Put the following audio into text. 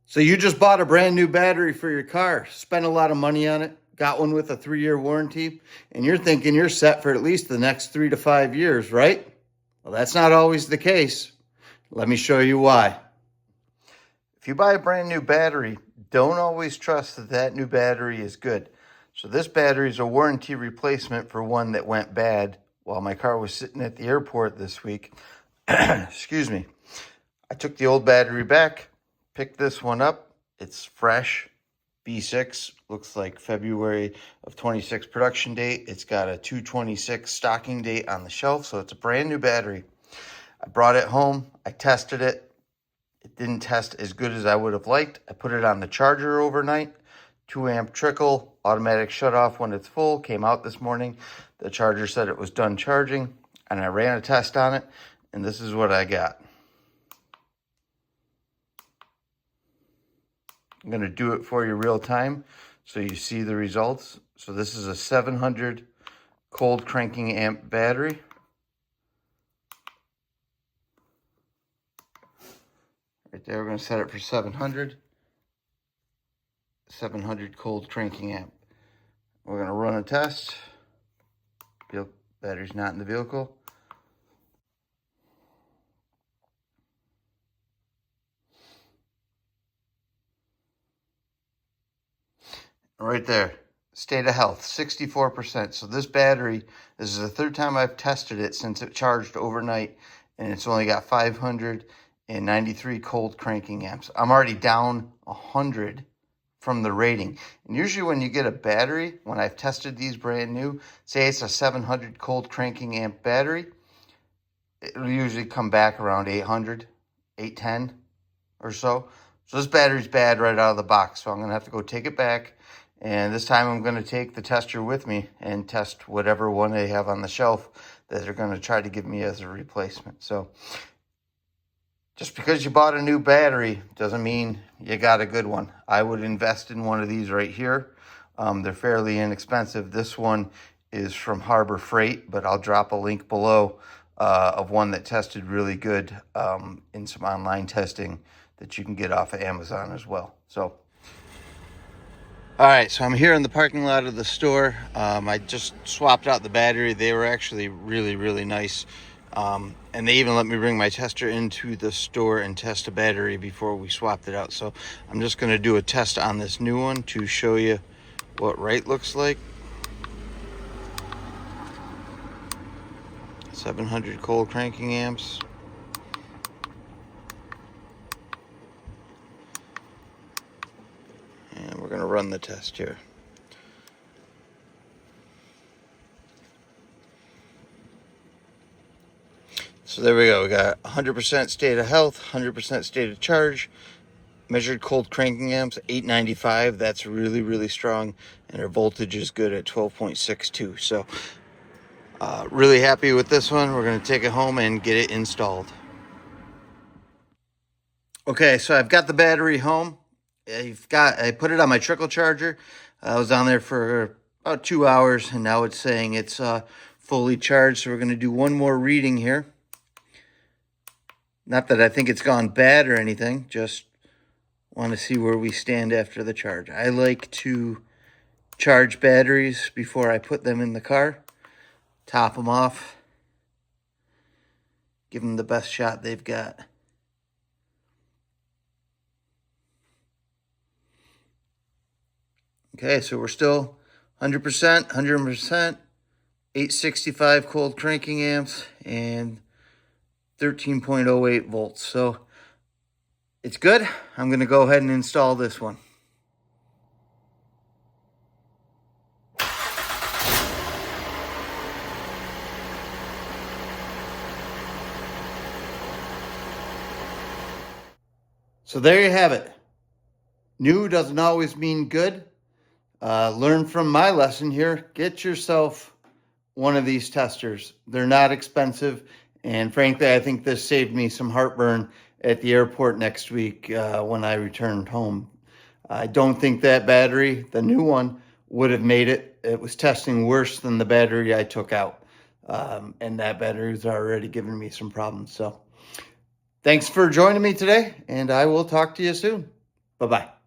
So you just bought a brand new battery for your car, spent a lot of money on it, got one with a 3-year warranty, and you're thinking you're set for at least the next 3 to 5 years, right? Well, that's not always the case. Let me show you why. If you buy a brand new battery, don't always trust that that new battery is good. So this battery is a warranty replacement for one that went bad while my car was sitting at the airport this week. Excuse me. I took the old battery back, picked this one up. It's fresh, B6, looks like February of 26 production date. It's got a 2/26 stocking date on the shelf, so it's a brand new battery. I brought it home, I tested it. It didn't test as good as I would have liked. I put it on the charger overnight, 2-amp trickle, automatic shut off when it's full, came out this morning. The charger said it was done charging, and I ran a test on it, and this is what I got. I'm going to do it for you real time so you see the results. So this is a 700 cold cranking amp battery. Right there, we're going to set it for 700. 700 cold cranking amp. We're going to run a test. Battery's not in the vehicle. Right there, state of health, 64%. So this battery, this is the third time I've tested it since it charged overnight, and it's only got 593 cold cranking amps. I'm already down 100 from the rating. And usually when you get a battery, when I've tested these brand new, say it's a 700 cold cranking amp battery, it'll usually come back around 800, 810 or so. So this battery's bad right out of the box, so I'm going to have to go take it back. And this time I'm going to take the tester with me and test whatever one they have on the shelf that they're going to try to give me as a replacement. So just because you bought a new battery doesn't mean you got a good one. I would invest in one of these right here. They're fairly inexpensive. This one is from Harbor Freight, but I'll drop a link below of one that tested really good in some online testing that you can get off of Amazon as well. So, all right, so I'm here in the parking lot of the store. I just swapped out the battery. They were actually really, really nice. And they even let me bring my tester into the store and test a battery before we swapped it out. So I'm just going to do a test on this new one to show you what right looks like. 700 cold cranking amps. And we're going to run the test here. So there we go. We got 100% state of health, 100% state of charge. Measured cold cranking amps, 895. That's really, really strong. And our voltage is good at 12.62. So really happy with this one. We're going to take it home and get it installed. Okay, so I've got the battery home. I put it on my trickle charger. I was on there for about 2 hours, and now it's saying it's fully charged. So we're going to do one more reading here. Not that I think it's gone bad or anything, just want to see where we stand after the charge. I like to charge batteries before I put them in the car, top them off, give them the best shot they've got. Okay, so we're still 100%, 100%, 865 cold cranking amps, and 13.08 volts. So it's good. I'm going to go ahead and install this one. So there you have it. New doesn't always mean good. Learn from my lesson here. Get yourself one of these testers. They're not expensive. And frankly, I think this saved me some heartburn at the airport next week when I returned home. I don't think that battery, the new one, would have made it. It was testing worse than the battery I took out. And that battery's already given me some problems. So thanks for joining me today, and I will talk to you soon. Bye-bye.